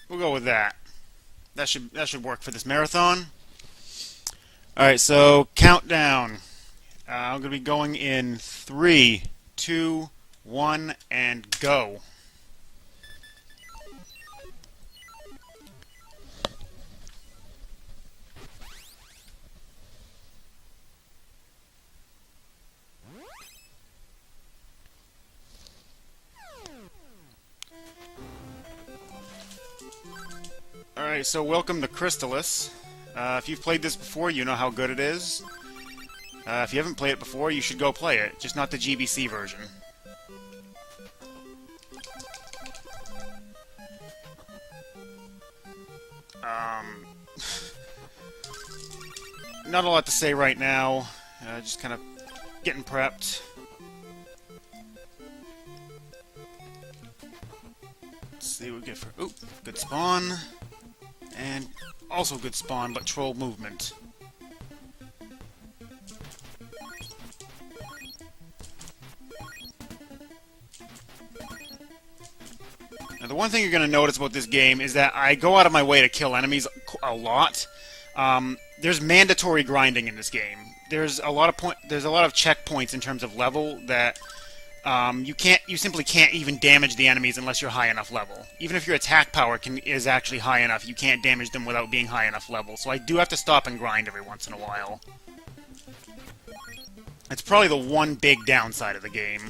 We'll go with that. That should work for this marathon. All right, so countdown. I'm going to be going in three, two, one, and go. Alright, so welcome to Crystalis. If you've played this before, you know how good it is. If you haven't played it before, you should go play it, just not the GBC version. Um, Not a lot to say right now. Just kind of getting prepped. Let's see what we get for... Ooh, good spawn. And also good spawn, but troll movement. Now, the one thing you're going to notice about this game is that I go out of my way to kill enemies a lot. There's mandatory grinding in this game. There's a lot of checkpoints in terms of level that you simply can't even damage the enemies unless you're high enough level. Even if your attack power is actually high enough, you can't damage them without being high enough level. So I do have to stop and grind every once in a while. It's probably the one big downside of the game.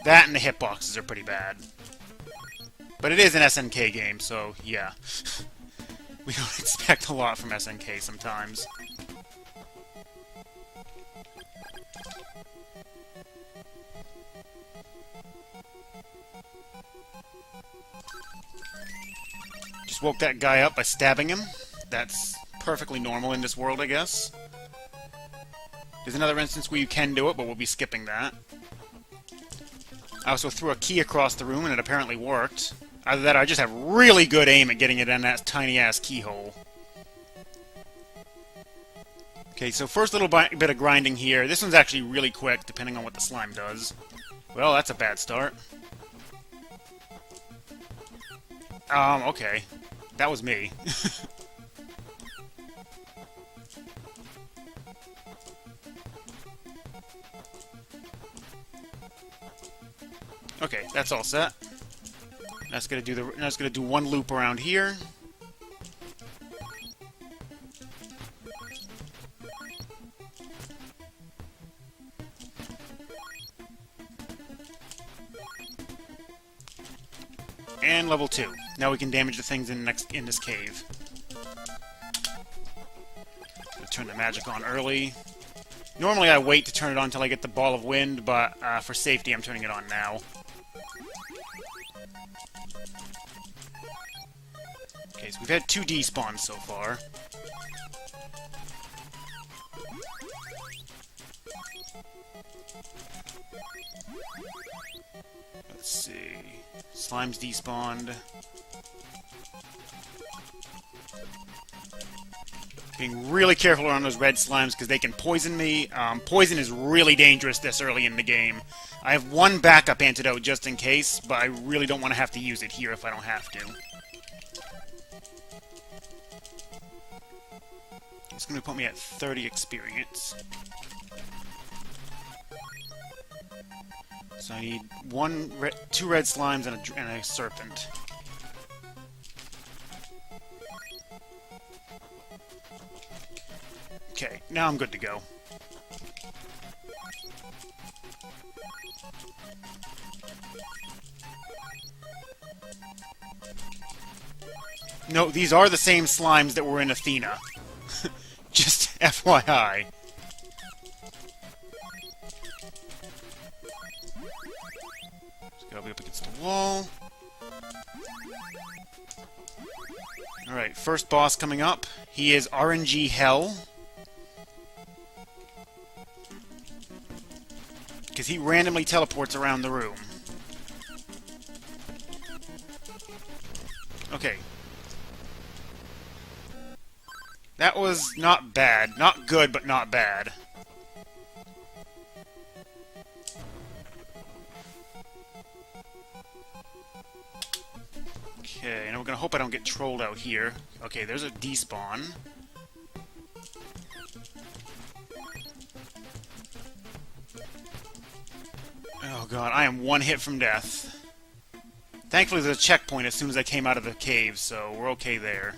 That and the hitboxes are pretty bad. But it is an SNK game, so yeah. We don't expect a lot from SNK sometimes. Just woke that guy up by stabbing him. That's perfectly normal in this world, I guess. There's another instance where you can do it, but we'll be skipping that. I also threw a key across the room, and it apparently worked. Either that or I just have really good aim at getting it in that tiny-ass keyhole. Okay, so first little bit of grinding here. This one's actually really quick, depending on what the slime does. Well, that's a bad start. Okay. That was me. Okay, that's all set. That's gonna do one loop around here. And level 2. Now we can damage the things in this cave. Turn the magic on early. Normally I wait to turn it on until I get the ball of wind, but for safety I'm turning it on now. Okay, so we've had 2 despawns so far. Let's see. Slime's despawned. Being really careful around those red slimes because they can poison me. Poison is really dangerous this early in the game. I have one backup antidote just in case, but I really don't want to have to use it here if I don't have to. It's going to put me at 30 experience. So I need 2 red slimes and a serpent. Okay, now I'm good to go. No, these are the same slimes that were in Athena. Just FYI. Just gotta be up against the wall. Alright, first boss coming up. He is RNG Hell. Because he randomly teleports around the room. Okay. That was not bad. Not good, but not bad. Okay, and we're gonna hope I don't get trolled out here. Okay, there's a despawn. Oh god, I am one hit from death. Thankfully there's a checkpoint as soon as I came out of the cave, so we're okay there.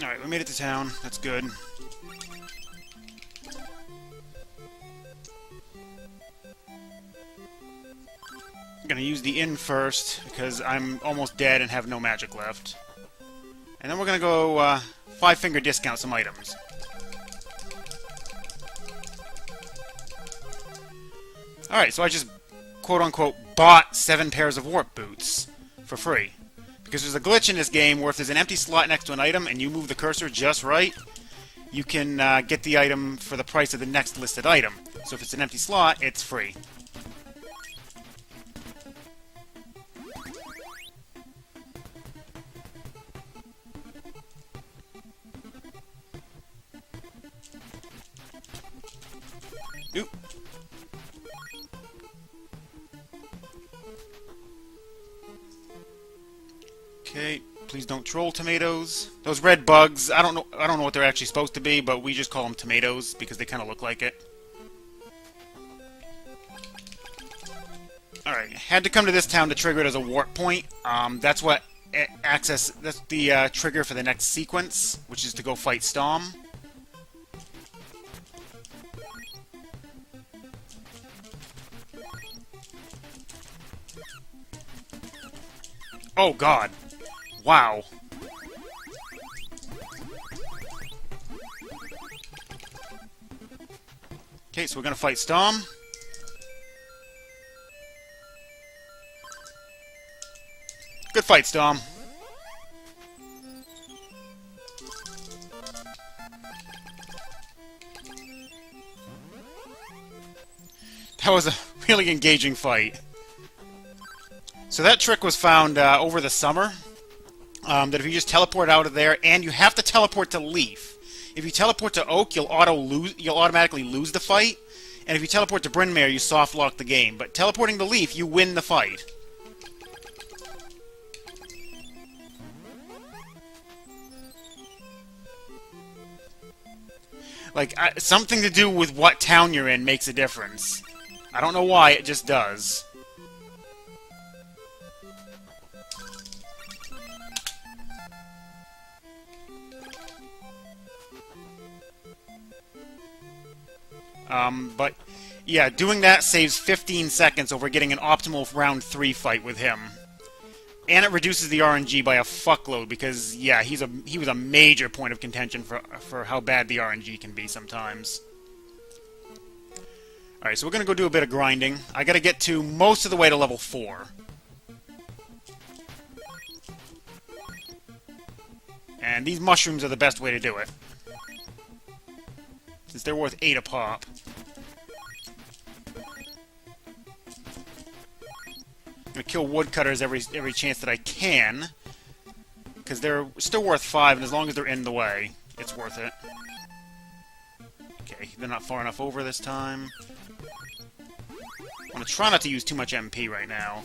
Alright, we made it to town. That's good. I'm gonna use the inn first, because I'm almost dead and have no magic left. And then we're gonna go, 5-finger discount some items. Alright, so I just, quote-unquote, bought 7 pairs of warp boots for free. Because there's a glitch in this game where if there's an empty slot next to an item and you move the cursor just right, you can get the item for the price of the next listed item. So if it's an empty slot, it's free. Oop. Okay, please don't troll tomatoes. Those red bugs, I don't know what they're actually supposed to be, but we just call them tomatoes because they kind of look like it. Alright, had to come to this town to trigger it as a warp point. That's what that's the trigger for the next sequence, which is to go fight Storm. Oh god. Wow. Okay, so we're gonna fight Storm. Good fight, Storm. That was a really engaging fight. So that trick was found over the summer. That if you just teleport out of there, and you have to teleport to Leaf. If you teleport to Oak, you'll automatically lose the fight. And if you teleport to Bryn Mawr, you soft lock the game. But teleporting to Leaf, you win the fight. Like, something to do with what town you're in makes a difference. I don't know why, it just does. But, yeah, doing that saves 15 seconds over getting an optimal round 3 fight with him. And it reduces the RNG by a fuckload because, yeah, he was a major point of contention for how bad the RNG can be sometimes. Alright, so we're gonna go do a bit of grinding. I gotta get to most of the way to level 4. And these mushrooms are the best way to do it. Since they're worth 8 a pop. I'm gonna kill woodcutters every chance that I can. Because they're still worth 5, and as long as they're in the way, it's worth it. Okay, they're not far enough over this time. I'm gonna try not to use too much MP right now.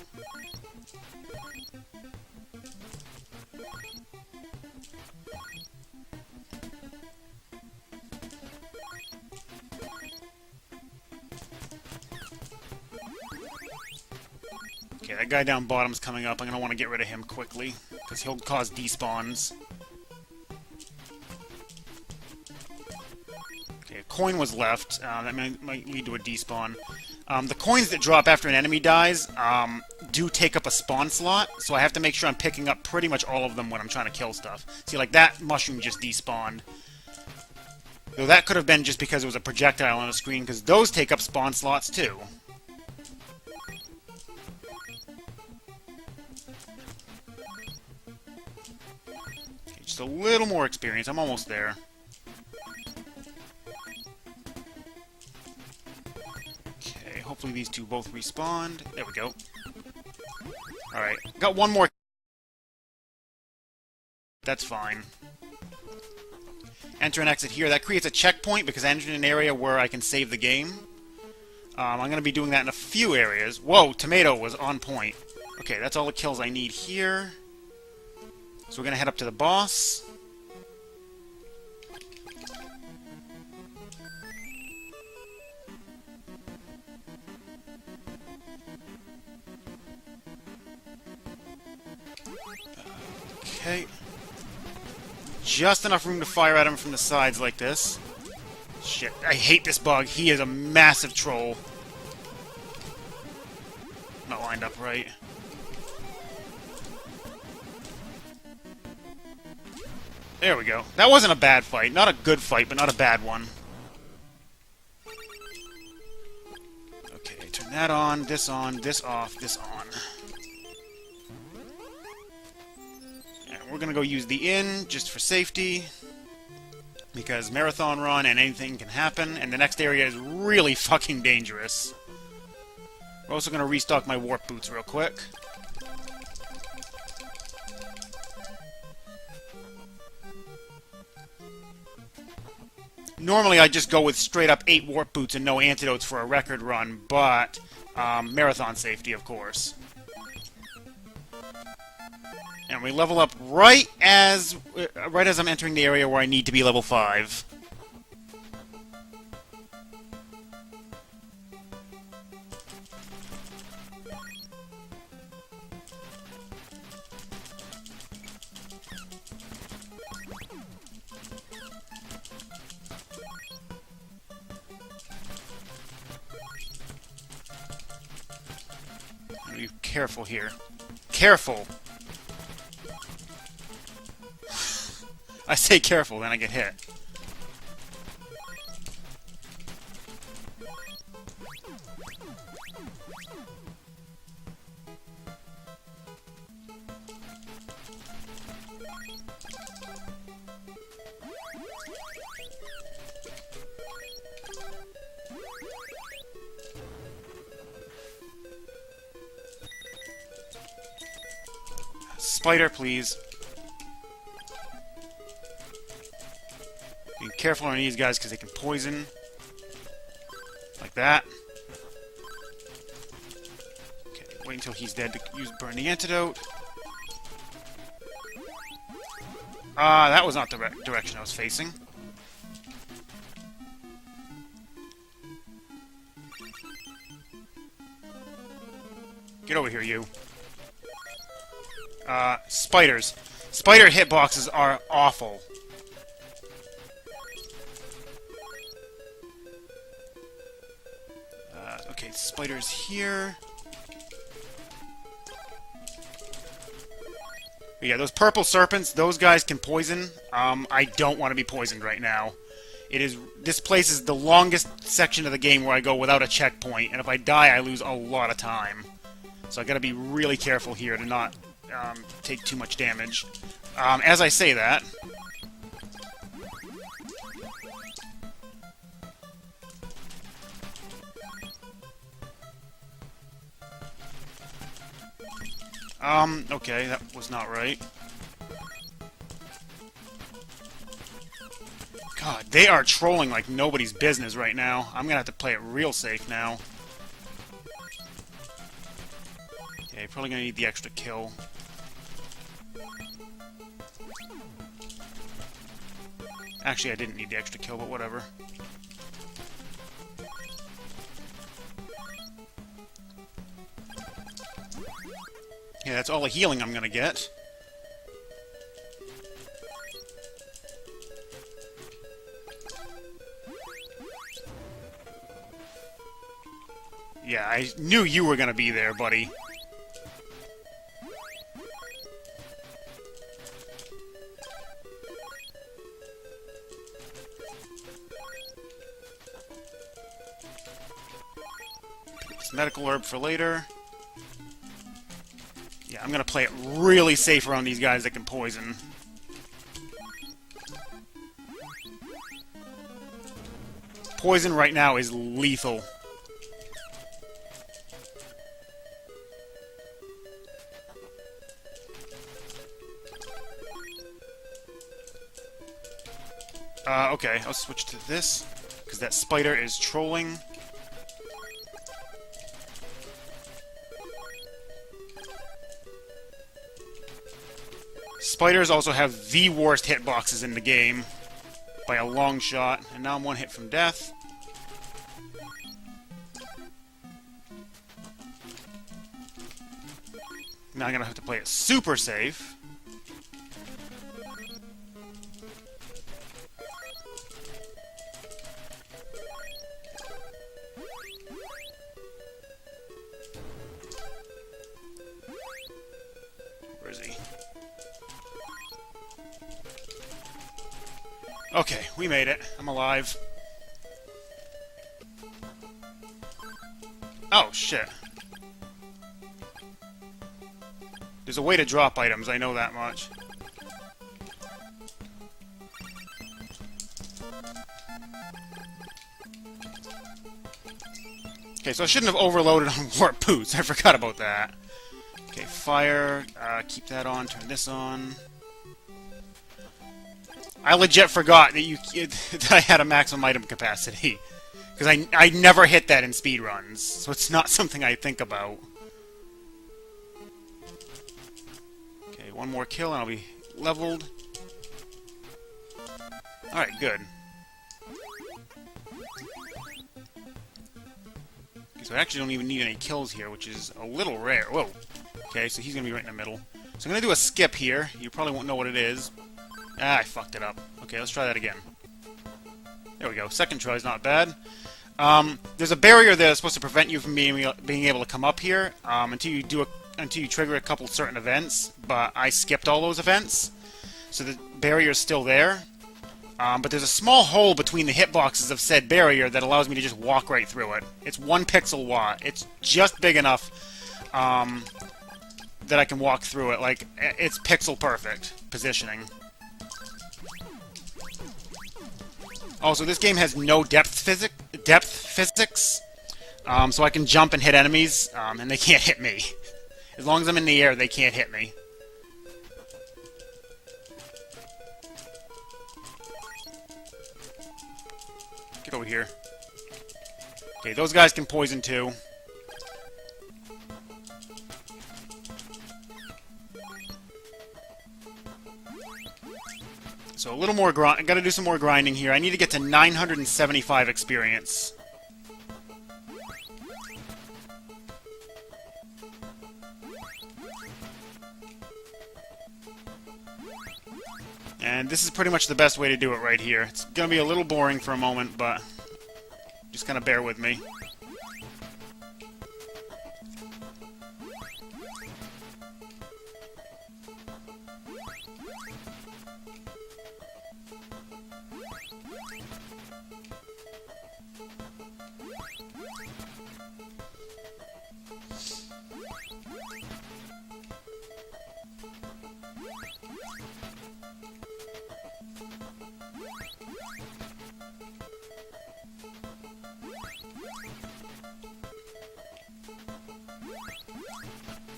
Okay, that guy down bottom's coming up. I'm gonna want to get rid of him quickly, because he'll cause despawns. Okay, a coin was left. That might lead to a despawn. The coins that drop after an enemy dies do take up a spawn slot, so I have to make sure I'm picking up pretty much all of them when I'm trying to kill stuff. See, like that mushroom just despawned. Though that could have been just because it was a projectile on the screen, because those take up spawn slots too. Okay, just a little more experience. I'm almost there. Okay, hopefully these two both respawned. There we go. Alright, got one more That's fine. Enter and exit here. That creates a checkpoint because I entered an area where I can save the game. I'm going to be doing that in a few areas. Whoa, tomato was on point. Okay, that's all the kills I need here. So we're going to head up to the boss. Okay. Just enough room to fire at him from the sides like this. Shit, I hate this bug. He is a massive troll. Not lined up right. There we go. That wasn't a bad fight. Not a good fight, but not a bad one. Okay, turn that on, this off, this on. And we're gonna go use the inn, just for safety. Because marathon run and anything can happen, and the next area is really fucking dangerous. We're also gonna restock my warp boots real quick. Normally I just go with straight up 8 warp boots and no antidotes for a record run, but marathon safety, of course. And we level up right as I'm entering the area where I need to be level 5. Be careful here. Careful! I say careful, then I get hit. Spider, please. Be careful on these guys because they can poison. Like that. Okay, wait until he's dead to burn the antidote. That was not the direction I was facing. Get over here, you. Spiders. Spider hitboxes are awful. Okay, spiders here. But yeah, those purple serpents, those guys can poison. I don't want to be poisoned right now. This place is the longest section of the game where I go without a checkpoint, and if I die, I lose a lot of time. So I gotta be really careful here to not take too much damage. As I say that... okay, that was not right. God, they are trolling like nobody's business right now. I'm gonna have to play it real safe now. Okay, probably gonna need the extra kill. Actually, I didn't need the extra kill, but whatever. Yeah, that's all the healing I'm gonna get. Yeah, I knew you were gonna be there, buddy. Medical herb for later. Yeah, I'm gonna play it really safe around these guys that can poison. Poison right now is lethal. Okay, I'll switch to this, because that spider is trolling. Spiders also have the worst hitboxes in the game, by a long shot, and now I'm one hit from death. Now I'm gonna have to play it super safe. Where is he? Okay, we made it. I'm alive. Oh, shit. There's a way to drop items, I know that much. Okay, so I shouldn't have overloaded on warp boots. I forgot about that. Okay, fire. Keep that on. Turn this on. I legit forgot that that I had a maximum item capacity. Because I never hit that in speedruns. So it's not something I think about. Okay, one more kill and I'll be leveled. Alright, good. Okay, so I actually don't even need any kills here, which is a little rare. Whoa. Okay, so he's going to be right in the middle. So I'm going to do a skip here. You probably won't know what it is. Ah, I fucked it up. Okay, let's try that again. There we go. Second try is not bad. There's a barrier there that's supposed to prevent you from being able to come up here until you trigger a couple certain events. But I skipped all those events, so the barrier is still there. But there's a small hole between the hitboxes of said barrier that allows me to just walk right through it. It's 1 pixel watt. It's just big enough that I can walk through it. Like, it's pixel perfect positioning. Also, this game has no depth physics, so I can jump and hit enemies, and they can't hit me. As long as I'm in the air, they can't hit me. Get over here. Okay, those guys can poison too. So a little more I gotta do some more grinding here. I need to get to 975 experience. And this is pretty much the best way to do it right here. It's gonna be a little boring for a moment, but just kind of bear with me.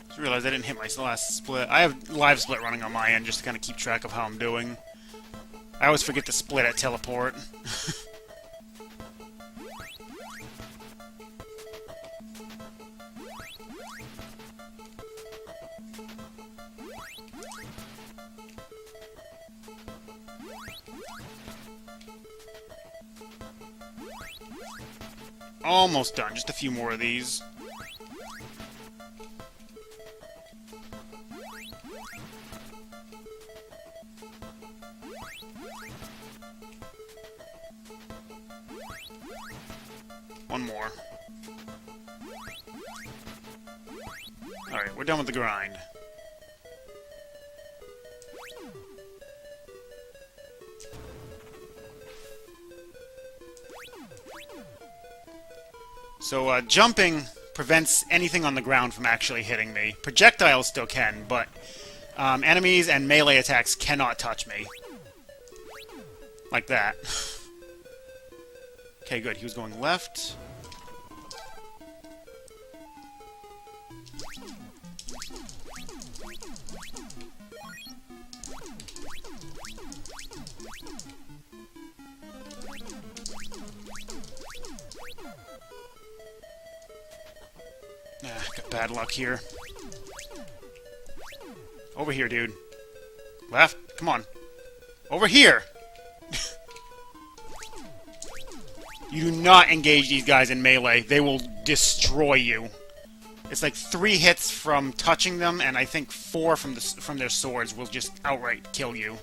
Just realized I didn't hit my last split. I have live split running on my end just to kind of keep track of how I'm doing. I always forget to split at teleport. Almost done. Just a few more of these. One more. Alright, we're done with the grind. So, jumping prevents anything on the ground from actually hitting me. Projectiles still can, but enemies and melee attacks cannot touch me. Like that. Okay, good. He was going left. Got bad luck here. Over here, dude. Left? Come on. Over here! You do not engage these guys in melee. They will destroy you. It's like 3 hits from touching them, and I think 4 from their swords will just outright kill you.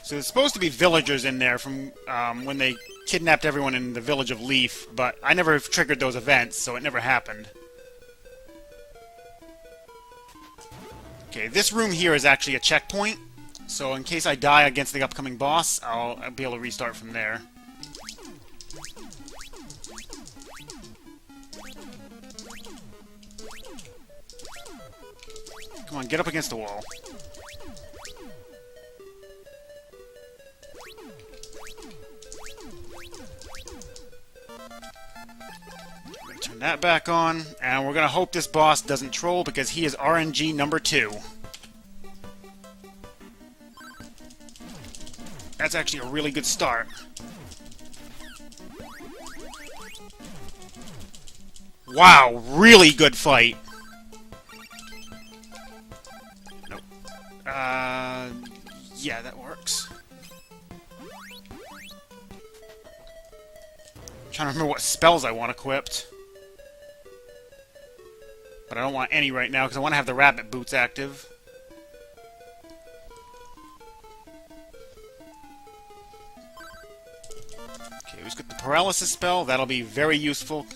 So there's supposed to be villagers in there from when they kidnapped everyone in the village of Leaf, but I never triggered those events, so it never happened. Okay, this room here is actually a checkpoint, so in case I die against the upcoming boss, I'll be able to restart from there. Come on, get up against the wall. Turn that back on, and we're gonna hope this boss doesn't troll because he is RNG number 2. That's actually a really good start. Wow, really good fight. Nope. Yeah, that works. I'm trying to remember what spells I want equipped. But I don't want any right now, because I want to have the rabbit boots active. Okay, let's get the paralysis spell. That'll be very useful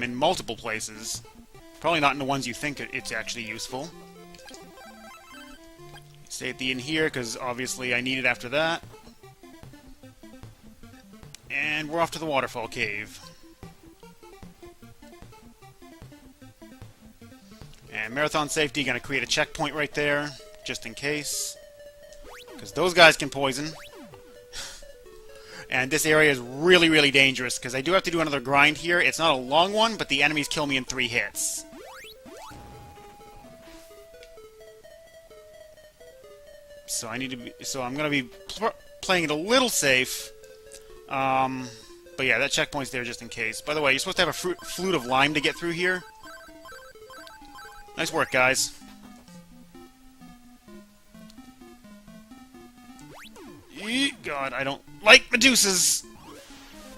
in multiple places. Probably not in the ones you think it's actually useful. Stay at the inn here, because obviously I need it after that. And we're off to the waterfall cave. And Marathon Safety, gonna create a checkpoint right there, just in case. Because those guys can poison. And this area is really, really dangerous, because I do have to do another grind here. It's not a long one, but the enemies kill me in 3 hits. So I need to be... So I'm gonna be playing it a little safe. But yeah, that checkpoint's there just in case. By the way, you're supposed to have a flute of lime to get through here. Nice work, guys. God, I don't like Medusas!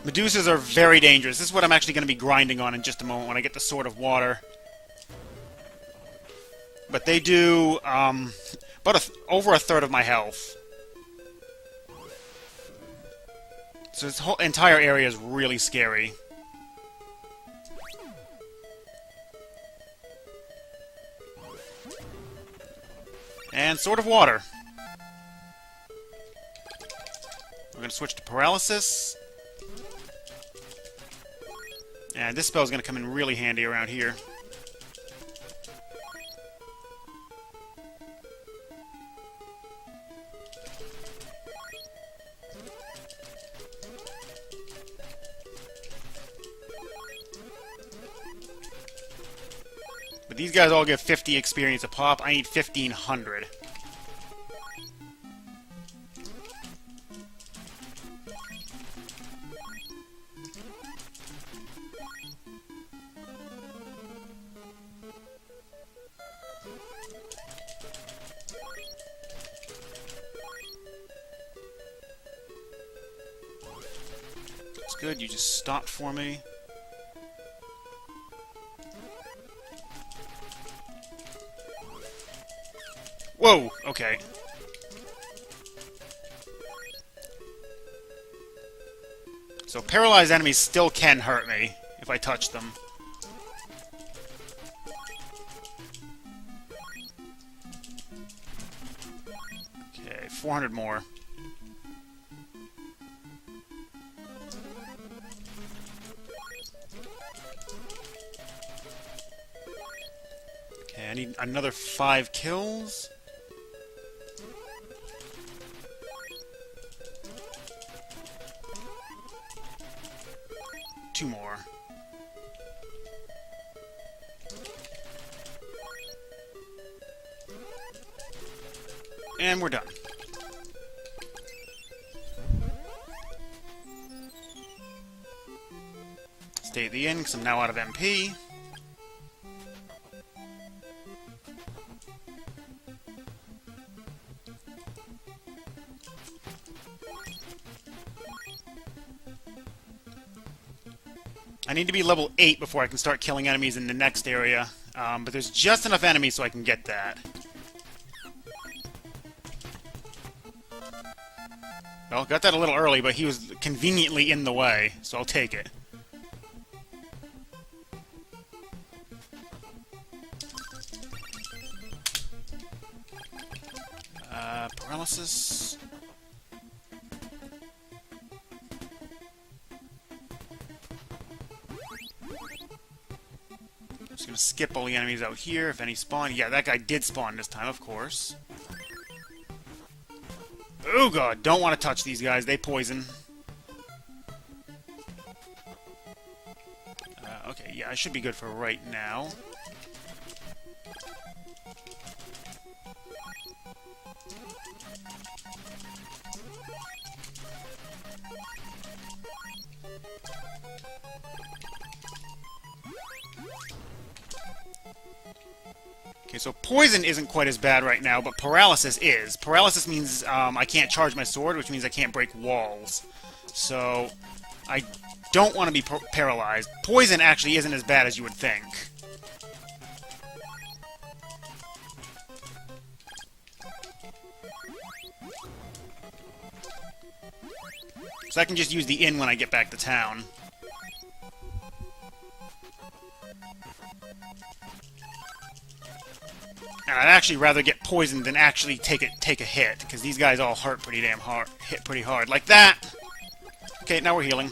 Medusas are very dangerous. This is what I'm actually going to be grinding on in just a moment when I get the Sword of Water. But they do, about over a third of my health. So this whole entire area is really scary. And Sword of Water. We're going to switch to Paralysis. And this spell is going to come in really handy around here. But these guys all get 50 experience a pop. I need 1,500. That's good. You just stopped for me. Whoa! Okay. So paralyzed enemies still can hurt me if I touch them. Okay, 400 more. Okay, I need another 5 kills. And we're done. Stay at the inn, because I'm now out of MP. I need to be level 8 before I can start killing enemies in the next area. But there's just enough enemies so I can get that. Well, got that a little early, but he was conveniently in the way, so I'll take it. Paralysis. Just gonna skip all the enemies out here, if any spawn. Yeah, that guy did spawn this time, of course. Oh god, don't want to touch these guys, they poison. Okay, yeah, I should be good for right now. Okay, so poison isn't quite as bad right now, but paralysis is. Paralysis means I can't charge my sword, which means I can't break walls. So, I don't want to be paralyzed. Poison actually isn't as bad as you would think. So I can just use the inn when I get back to town. And I'd actually rather get poisoned than actually take a hit, because these guys all hurt pretty damn hard, hit pretty hard. Like that! Okay, now we're healing.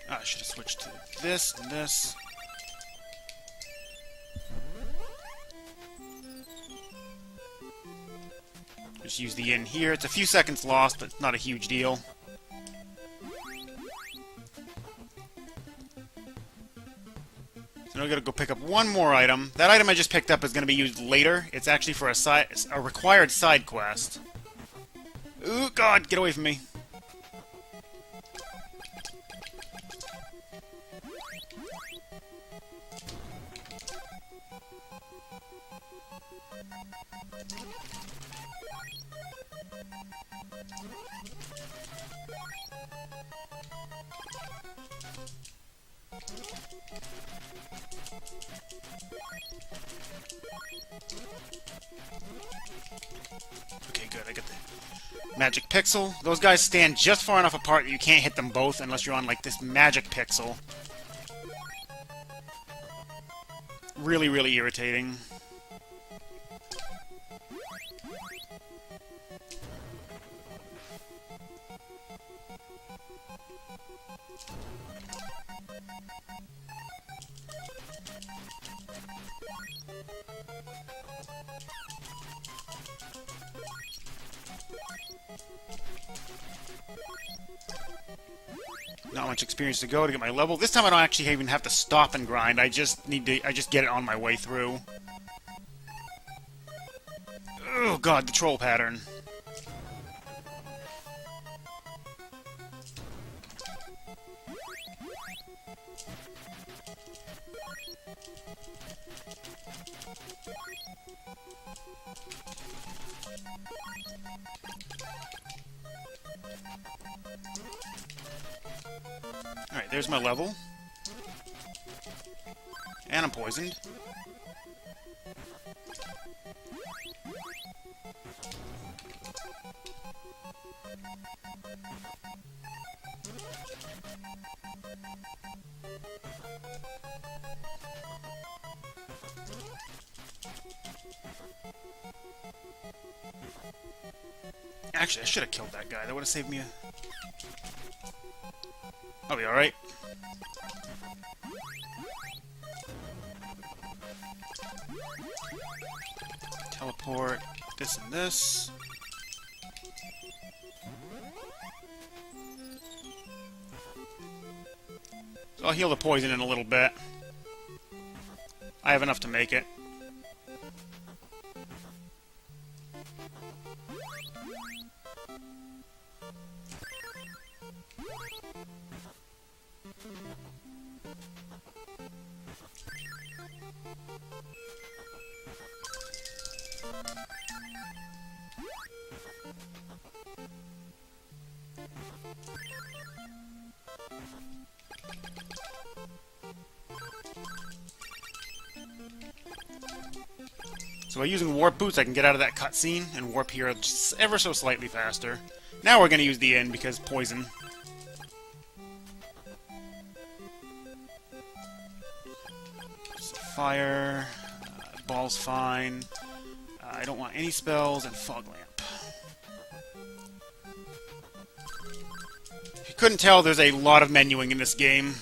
Oh, I should have switched to this and this. Just use the inn here. It's a few seconds lost, but it's not a huge deal. So now I gotta go pick up one more item. That item I just picked up is gonna be used later. It's actually for a required side quest. Ooh, God, get away from me. Okay, good. I got the magic pixel. Those guys stand just far enough apart that you can't hit them both unless you're on, like, this magic pixel. Really, really irritating. Not much experience to go to get my level. This time I don't actually even have to stop and grind. I just get it on my way through. Oh god, the troll pattern. Alright, there's my level. And I'm poisoned. Actually, I should have killed that guy. That would have saved me a... I'll be alright. Teleport this and this. So I'll heal the poison in a little bit. I have enough to make it. So by using warp boots, I can get out of that cutscene and warp here just ever so slightly faster. Now we're going to use the inn because poison. So fire, ball's fine. I don't want any spells, and fog lamp. If you couldn't tell, there's a lot of menuing in this game.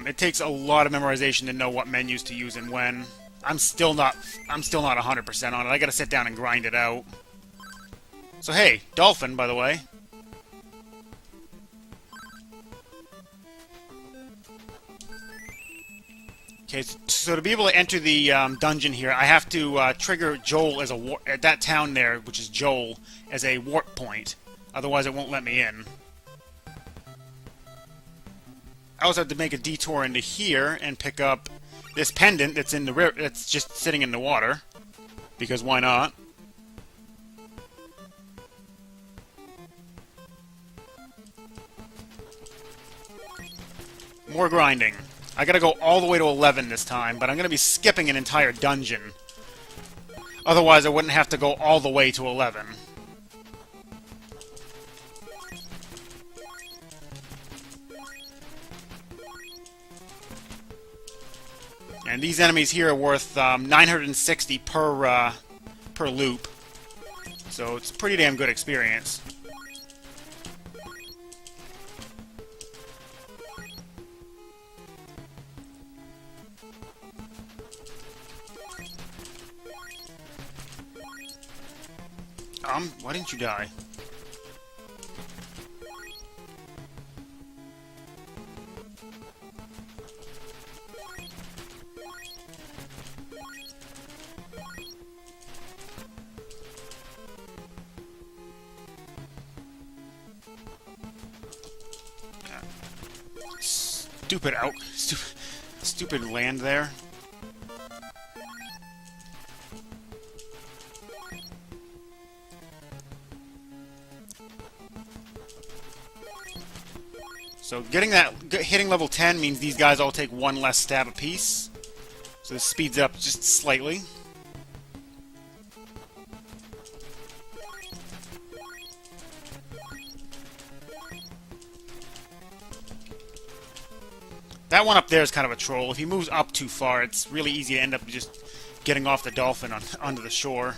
It takes a lot of memorization to know what menus to use and when. I'm still not 100% on it. I gotta sit down and grind it out. So hey, dolphin, by the way. Okay, so to be able to enter the dungeon here, I have to trigger Joel as a at that town there, which is Joel, as a warp point. Otherwise, it won't let me in. I also have to make a detour into here and pick up this pendant that's in the river, that's just sitting in the water, because why not? More grinding. I gotta go all the way to 11 this time, but I'm gonna be skipping an entire dungeon. Otherwise, I wouldn't have to go all the way to 11. And these enemies here are worth 960 per loop, so it's pretty damn good experience. Why didn't you die? Stupid land there. So hitting level 10 means these guys all take one less stab apiece. So this speeds up just slightly. That one up there is kind of a troll. If he moves up too far, it's really easy to end up just getting off the dolphin onto the shore.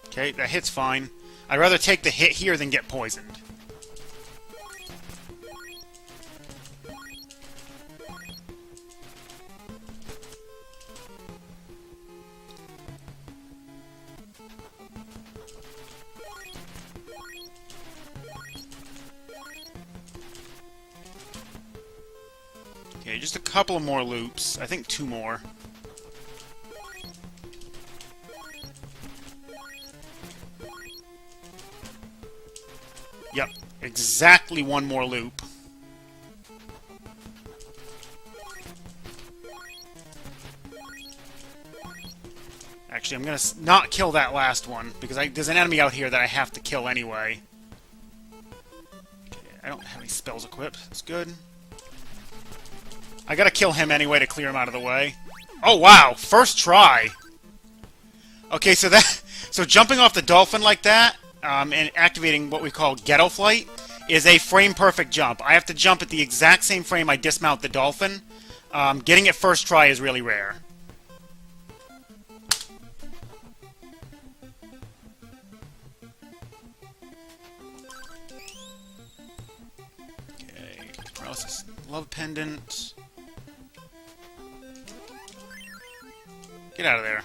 Okay, that hit's fine. I'd rather take the hit here than get poisoned. Okay, just a couple of more loops. I think 2 more. Yep, exactly 1 more loop. Actually, I'm gonna not kill that last one, because there's an enemy out here that I have to kill anyway. Okay, I don't have any spells equipped. That's good. I gotta kill him anyway to clear him out of the way. Oh, wow! First try! Okay, so jumping off the dolphin like that, and activating what we call ghetto flight, is a frame-perfect jump. I have to jump at the exact same frame I dismount the dolphin. Getting it first try is really rare. Okay, paralysis love pendant. Get out of there.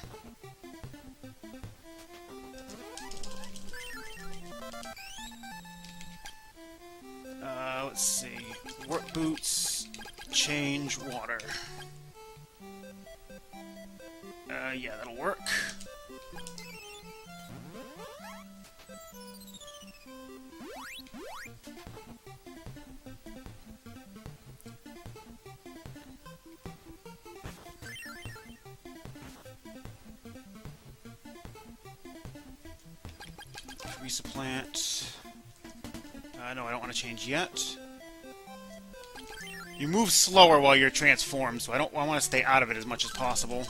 Let's see. Work boots. Change water. Yeah, that'll work. Resupplant. No, I don't want to change yet. You move slower while you're transformed, so I want to stay out of it as much as possible.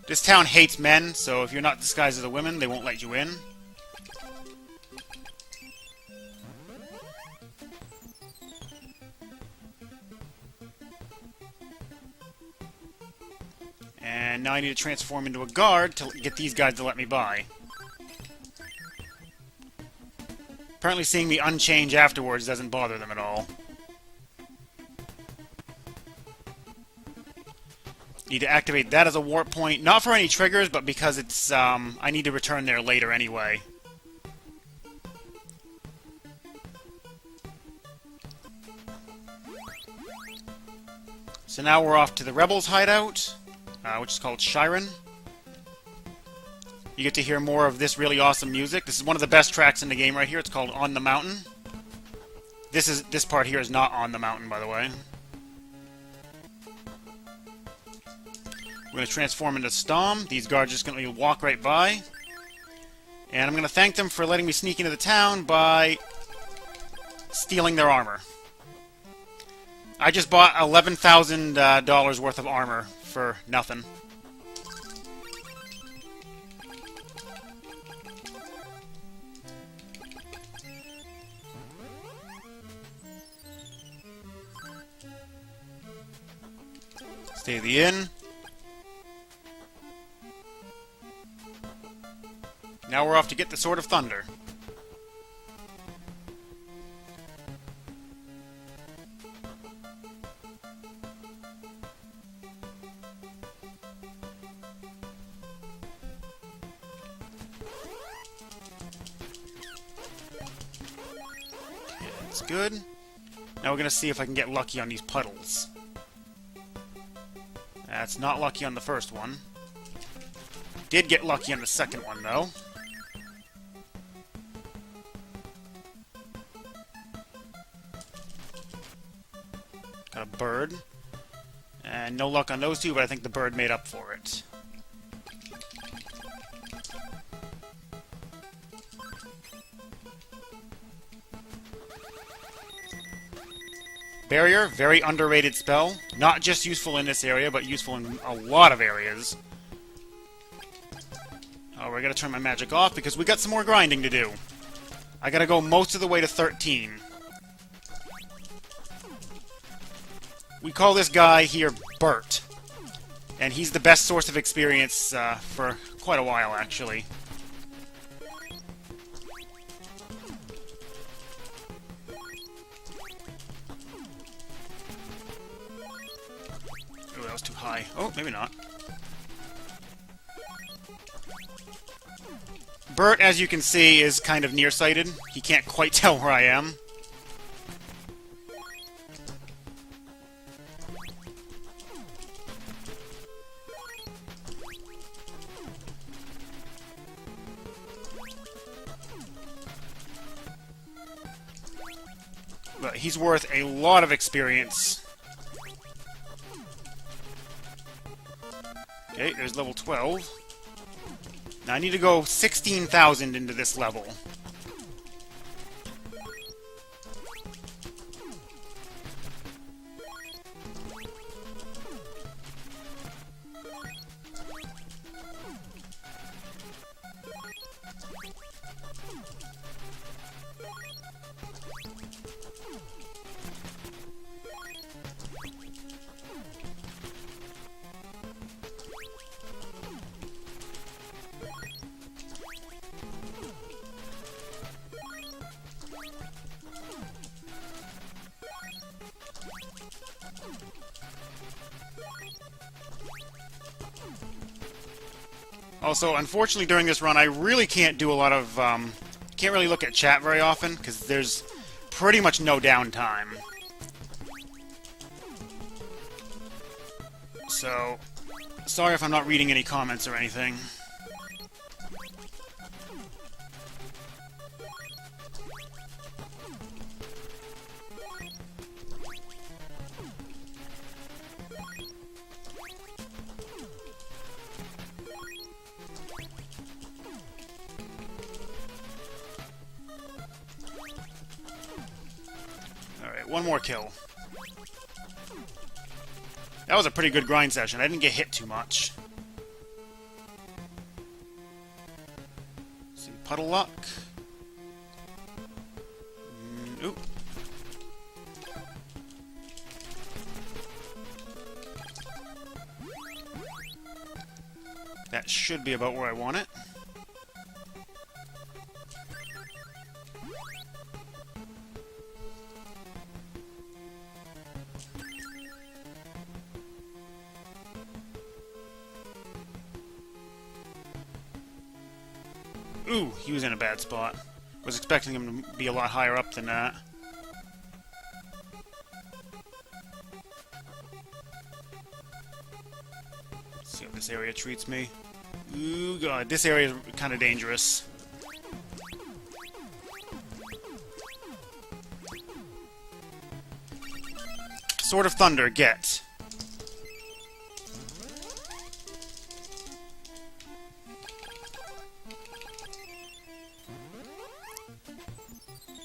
This town hates men, so if you're not disguised as a woman, they won't let you in. And now I need to transform into a guard to get these guys to let me by. Apparently seeing me unchange afterwards doesn't bother them at all. Need to activate that as a warp point, not for any triggers, but because it's, I need to return there later anyway. So now we're off to the Rebels' hideout, which is called Shiren. You get to hear more of this really awesome music. This is one of the best tracks in the game right here. It's called On the Mountain. This part here is not on the mountain, by the way. We're going to transform into Stom. These guards are just going to walk right by. And I'm going to thank them for letting me sneak into the town by stealing their armor. I just bought $11,000 worth of armor for nothing. Stay at the inn. Now we're off to get the Sword of Thunder. Okay, that's good. Now we're going to see if I can get lucky on these puddles. That's not lucky on the first one. Did get lucky on the second one, though. Got a bird. And no luck on those two, but I think the bird made up for it. Barrier, very underrated spell. Not just useful in this area, but useful in a lot of areas. Oh, we're gonna turn my magic off because we got some more grinding to do. I gotta go most of the way to 13. We call this guy here Bert. And he's the best source of experience for quite a while, actually. Oh, that was too high. Oh, maybe not. Bert, as you can see, is kind of nearsighted. He can't quite tell where I am. But he's worth a lot of experience. Okay, there's level 12. Now I need to go 16,000 into this level. Also, unfortunately, during this run, I really can't do a lot of... can't really look at chat very often, because there's pretty much no downtime. So, sorry if I'm not reading any comments or anything. Alright, one more kill. That was a pretty good grind session. I didn't get hit too much. Let's see, puddle luck. Oop. That should be about where I want it. Ooh, he was in a bad spot. Was expecting him to be a lot higher up than that. Let's see how this area treats me. Ooh, God, this area is kind of dangerous. Sword of Thunder, get.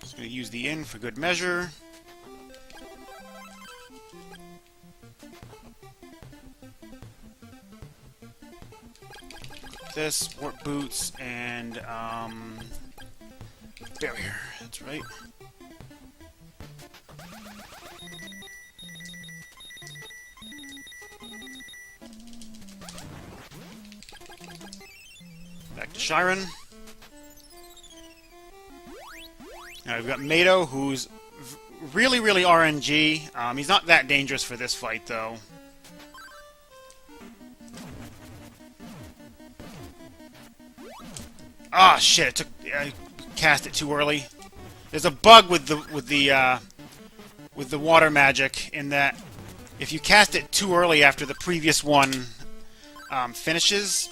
Just gonna use the inn for good measure. This, warp boots, and barrier. That's right. Back to Shiren. Now we've got Mato, who's really, really RNG. He's not that dangerous for this fight, though. Ah, shit! I cast it too early. There's a bug with the water magic in that if you cast it too early after the previous one finishes,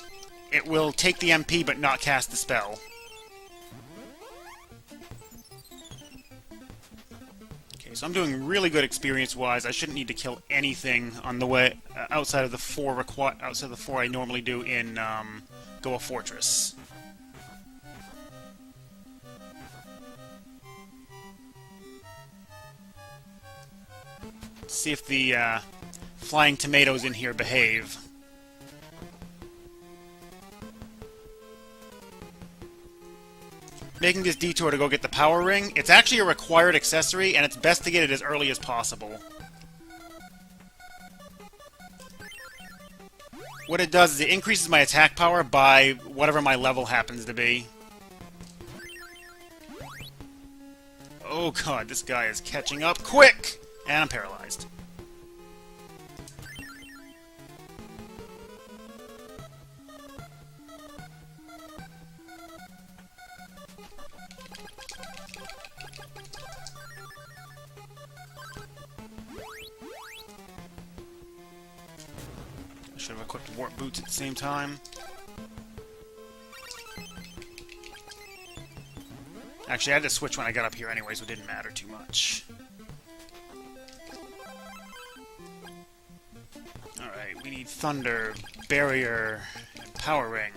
it will take the MP but not cast the spell. Okay, so I'm doing really good experience-wise. I shouldn't need to kill anything on the way outside of the four I normally do in Goa Fortress. See if the flying tomatoes in here behave. Making this detour to go get the power ring. It's actually a required accessory, and it's best to get it as early as possible. What it does is it increases my attack power by whatever my level happens to be. Oh god, this guy is catching up quick! And I'm paralyzed. I should have equipped warp boots at the same time. Actually, I had to switch when I got up here anyway, so it didn't matter too much. Alright, we need Thunder, Barrier, and Power Ring.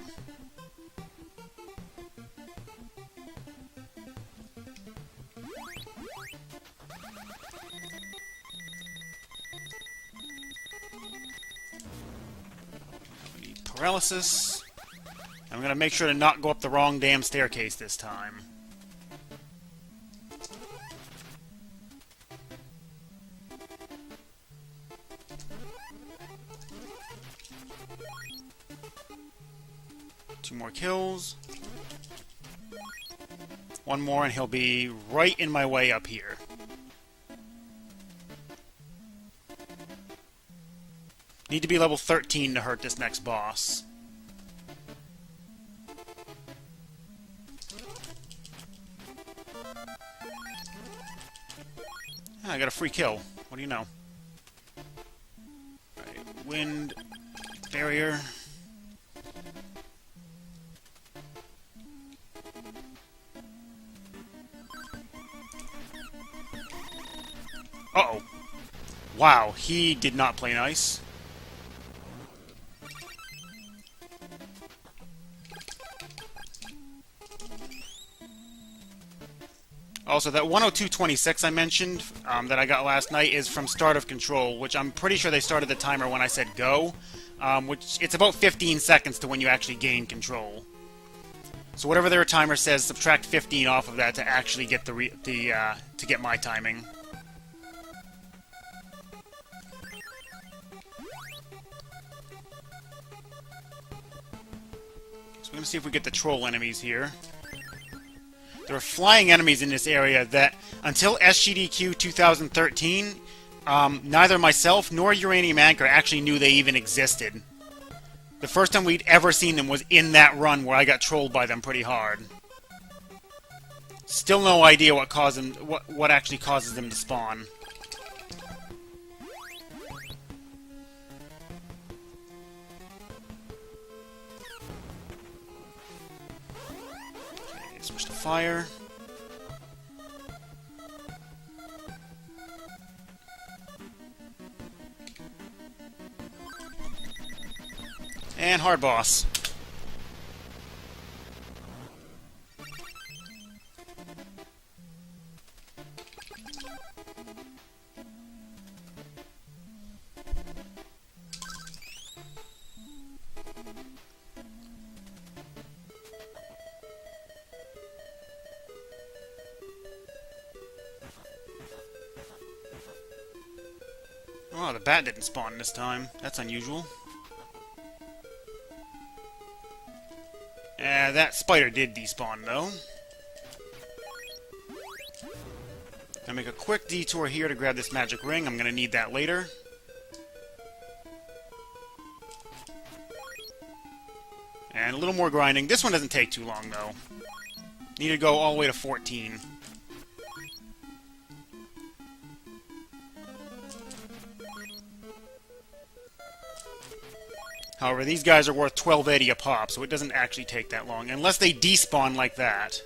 We need Paralysis. I'm gonna make sure to not go up the wrong damn staircase this time. Two more kills. One more and he'll be right in my way up here. Need to be level 13 to hurt this next boss. I got a free kill. What do you know? Right, wind barrier. Uh-oh. Wow, he did not play nice. Also, that 102.26 I mentioned that I got last night is from Start of Control, which I'm pretty sure they started the timer when I said go, which it's about 15 seconds to when you actually gain control. So whatever their timer says, subtract 15 off of that to actually get to get my timing. So we're gonna see if we get the troll enemies here. There are flying enemies in this area that, until SGDQ 2013, neither myself nor Uranium Anchor actually knew they even existed. The first time we'd ever seen them was in that run where I got trolled by them pretty hard. Still no idea what caused them, what actually causes them to spawn. Switch to fire. And hard boss. Oh, the bat didn't spawn this time. That's unusual. That spider did despawn, though. Gonna make a quick detour here to grab this magic ring. I'm gonna need that later. And a little more grinding. This one doesn't take too long, though. Need to go all the way to 14. However, these guys are worth 1280 a pop, so it doesn't actually take that long, unless they despawn like that.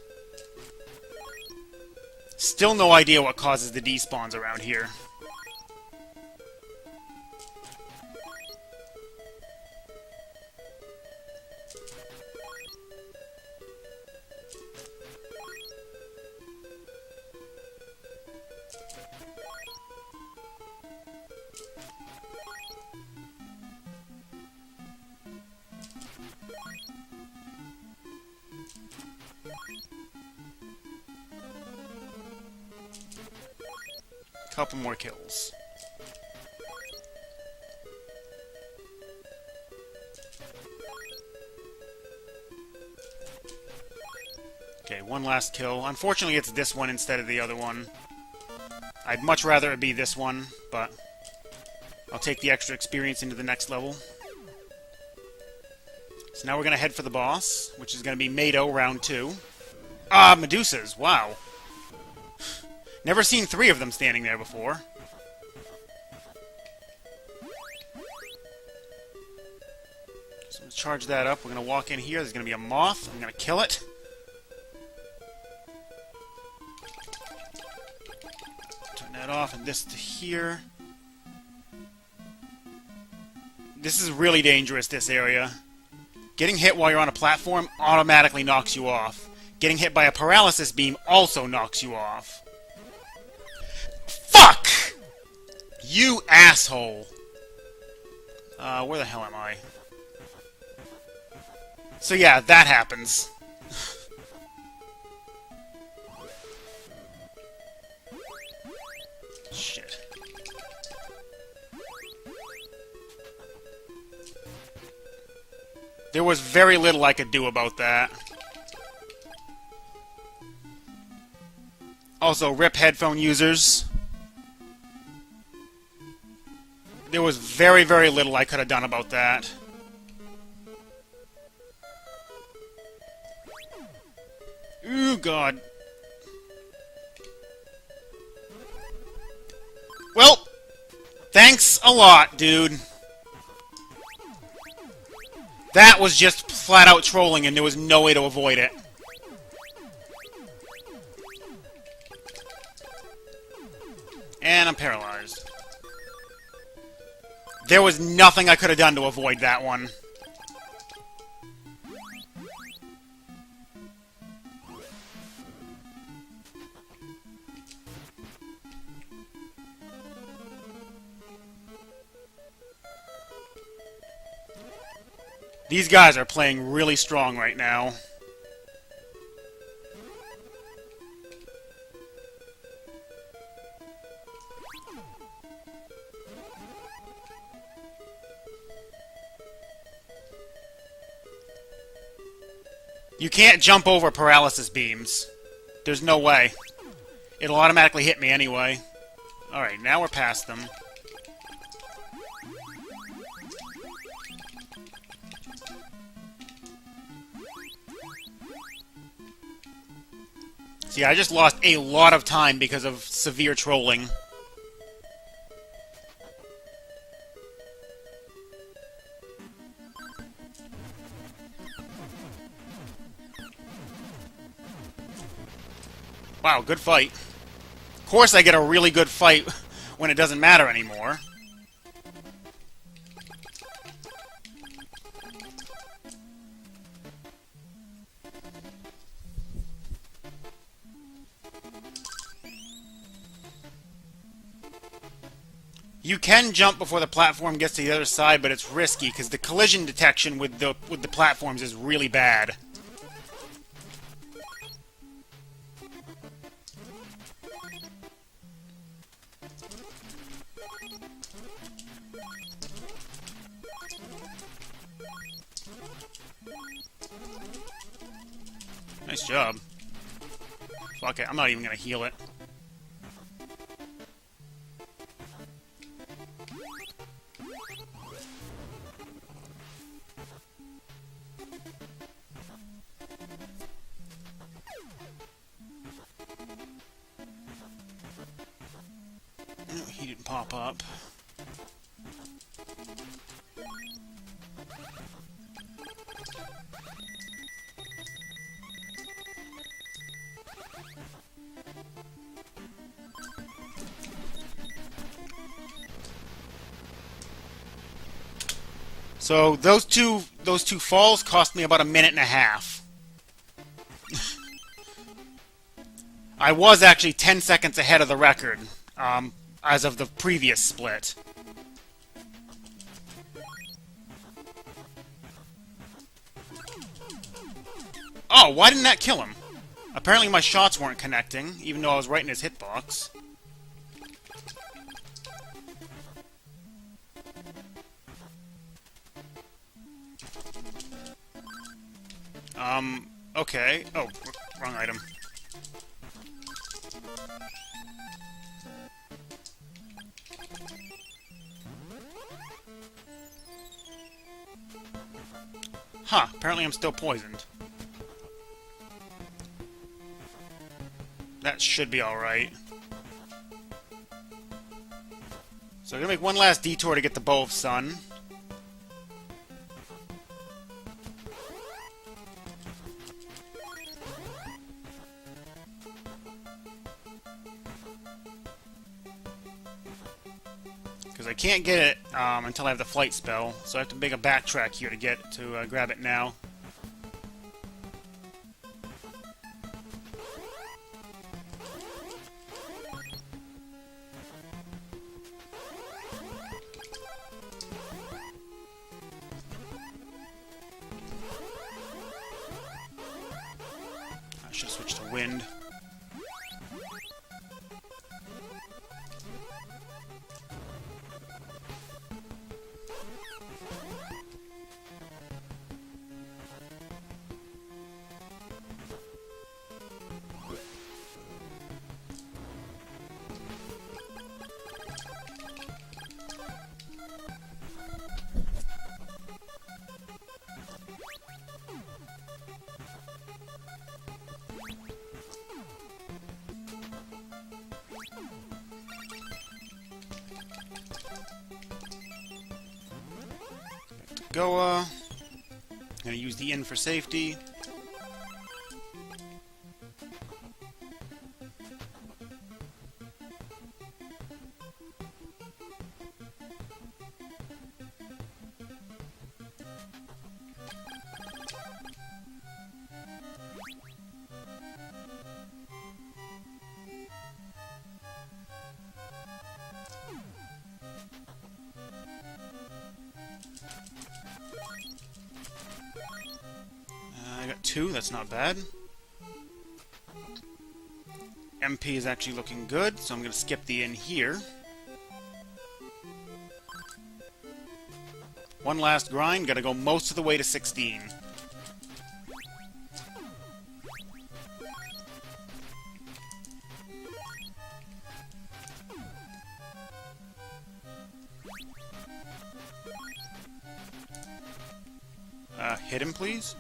Still no idea what causes the despawns around here. Couple more kills. Okay, one last kill. Unfortunately, it's this one instead of the other one. I'd much rather it be this one, but I'll take the extra experience into the next level. So now we're going to head for the boss, which is going to be Mado round 2. Ah, Medusas, wow. Never seen 3 of them standing there before. So let's charge that up. We're going to walk in here. There's going to be a moth. I'm going to kill it. Turn that off and this to here. This is really dangerous, this area. Getting hit while you're on a platform automatically knocks you off. Getting hit by a paralysis beam also knocks you off. Fuck! You asshole! Where the hell am I? So yeah, that happens. Shit. There was very little I could do about that. Also, RIP headphone users. There was very, very little I could have done about that. Ooh, God. Well, thanks a lot, dude. That was just flat-out trolling, and there was no way to avoid it. And I'm paralyzed. There was nothing I could have done to avoid that one. These guys are playing really strong right now. You can't jump over paralysis beams. There's no way. It'll automatically hit me anyway. Alright, now we're past them. See, I just lost a lot of time because of severe trolling. Wow, good fight. Of course I get a really good fight when it doesn't matter anymore. You can jump before the platform gets to the other side, but it's risky because the collision detection with the platforms is really bad. Nice job. Fuck it, I'm not even gonna heal it. No, he didn't pop up. So those two falls cost me about a minute and a half. I was actually 10 seconds ahead of the record, as of the previous split. Oh, why didn't that kill him? Apparently my shots weren't connecting, even though I was right in his hitbox. Okay. Oh, wrong item. Huh, apparently I'm still poisoned. That should be alright. So I'm gonna make one last detour to get the Bow of Sun. Because I can't get it until I have the flight spell, so I have to make a backtrack here to grab it now. I should switch to wind. Goa. Gonna use the inn for safety. I got 2, that's not bad. MP is actually looking good, so I'm going to skip the inn here. One last grind, gotta go most of the way to 16. Hit him, please.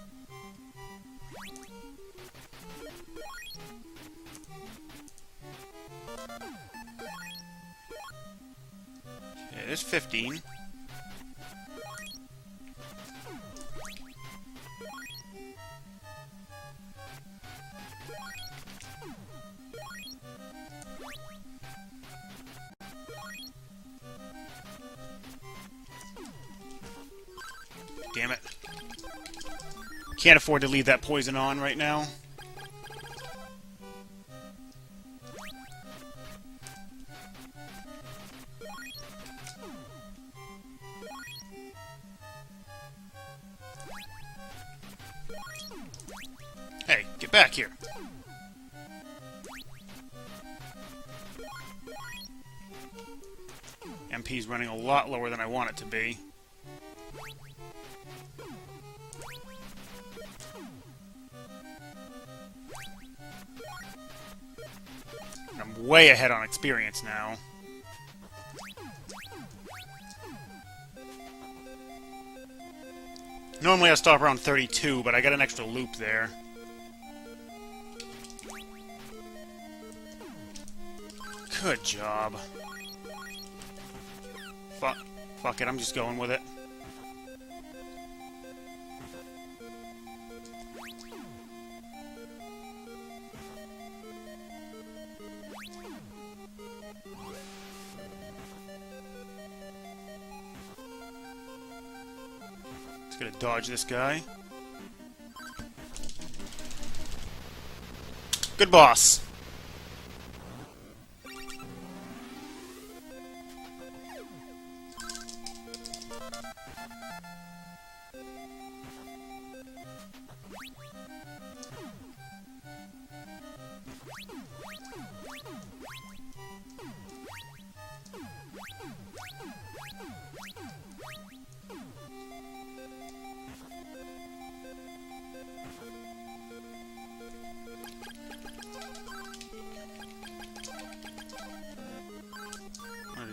Okay, there's 15. Damn it. Can't afford to leave that poison on right now. Hey, get back here. MP's running a lot lower than I want it to be. I'm way ahead on experience now. Normally I stop around 32, but I got an extra loop there. Good job. Fuck it, I'm just going with it. Just gonna dodge this guy. Good boss.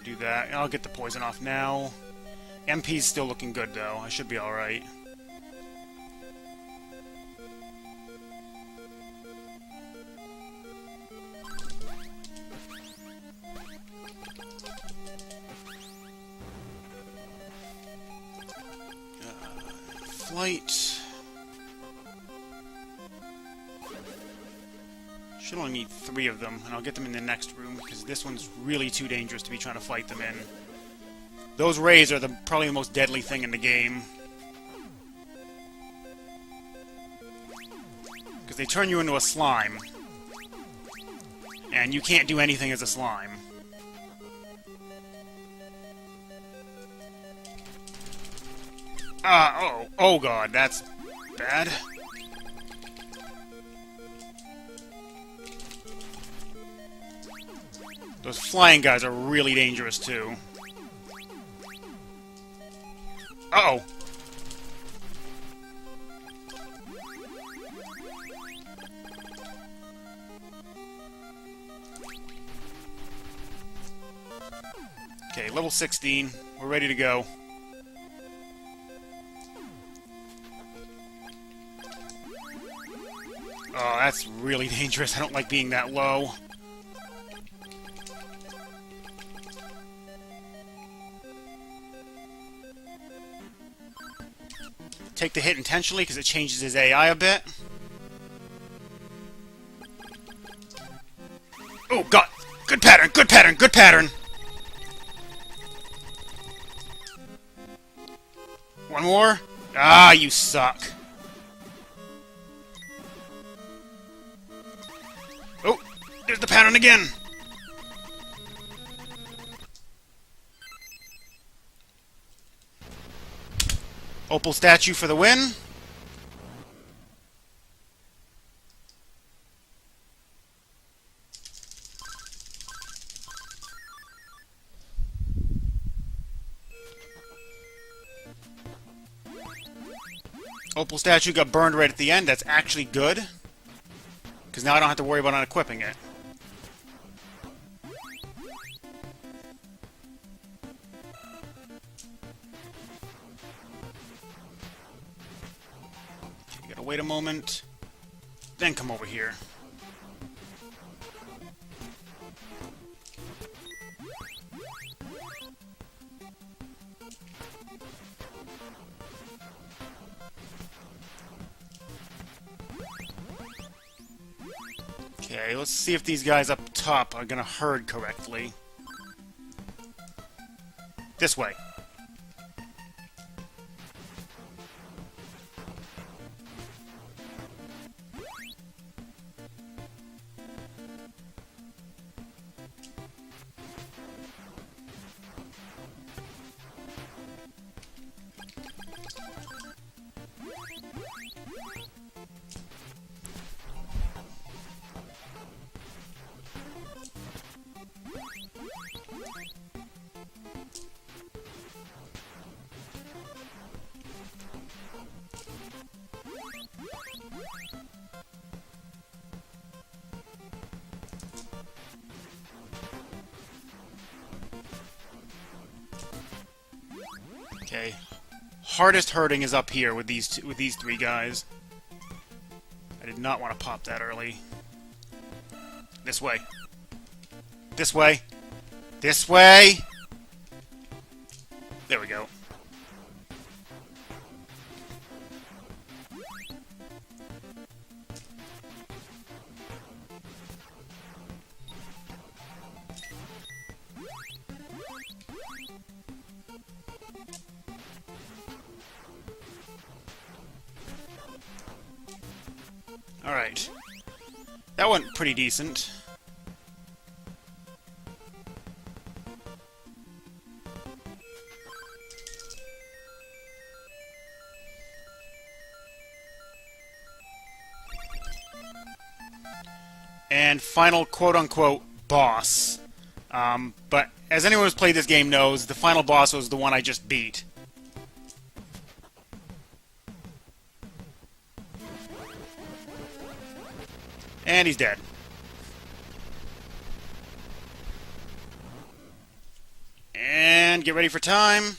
Do that. I'll get the poison off now. MP's still looking good, though. I should be alright. Flight. Should only need 3 of them, and I'll get them in the next room, because this one's really too dangerous to be trying to fight them in. Those rays are probably the most deadly thing in the game. Because they turn you into a slime. And you can't do anything as a slime. Oh god, that's bad. Those flying guys are really dangerous, too. Uh-oh! Okay, level 16. We're ready to go. Oh, that's really dangerous. I don't like being that low. take the hit intentionally because it changes his AI a bit. Oh, God! Good pattern, good pattern, good pattern! One more? Ah, you suck. Oh, there's the pattern again! Opal statue for the win. Opal statue got burned right at the end. That's actually good. Because now I don't have to worry about unequipping it. You gotta wait a moment. Then come over here. Okay, let's see if these guys up top are gonna herd correctly. This way. Okay. Hardest hurting is up here with these three guys. I did not want to pop that early. This way. This way. This way! There we go. Alright. That went pretty decent. And final quote-unquote boss. But as anyone who's played this game knows, the final boss was the one I just beat. And he's dead. And get ready for time.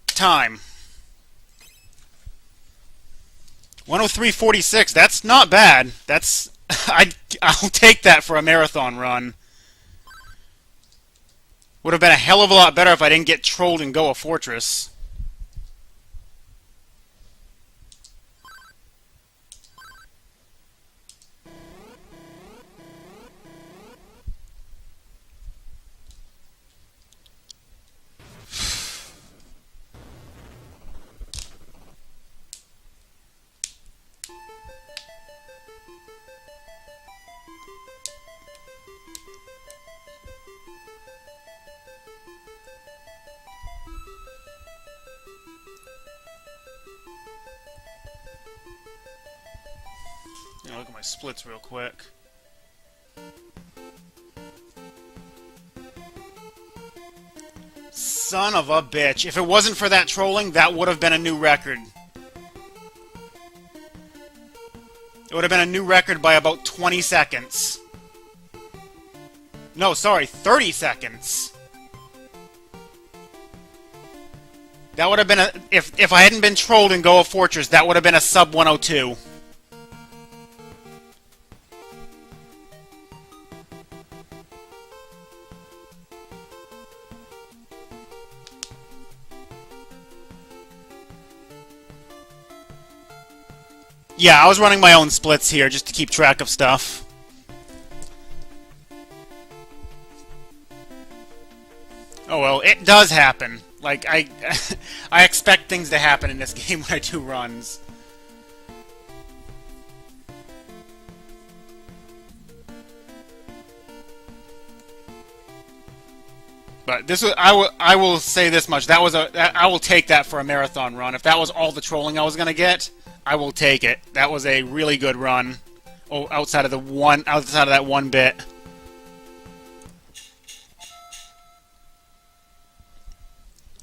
Time. 103.46. That's not bad. That's I'll take that for a marathon run. Would have been a hell of a lot better if I didn't get trolled and go a fortress. Look at my splits real quick. Son of a bitch. If it wasn't for that trolling, that would have been a new record. It would have been a new record by about 20 seconds. No, sorry, 30 seconds. That would have been a... If I hadn't been trolled in Go of Fortress, that would have been a sub 102. Yeah, I was running my own splits here just to keep track of stuff. Oh well, it does happen. Like, I expect things to happen in this game when I do runs. But this was, I will say this much. I will take that for a marathon run. If that was all the trolling I was gonna get, I will take it. That was a really good run. Oh, outside of that one bit.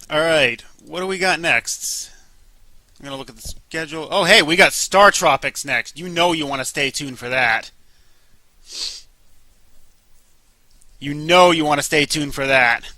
All right, what do we got next? I'm gonna look at the schedule. Oh, hey, we got Star Tropics next. You know you want to stay tuned for that. You know you want to stay tuned for that.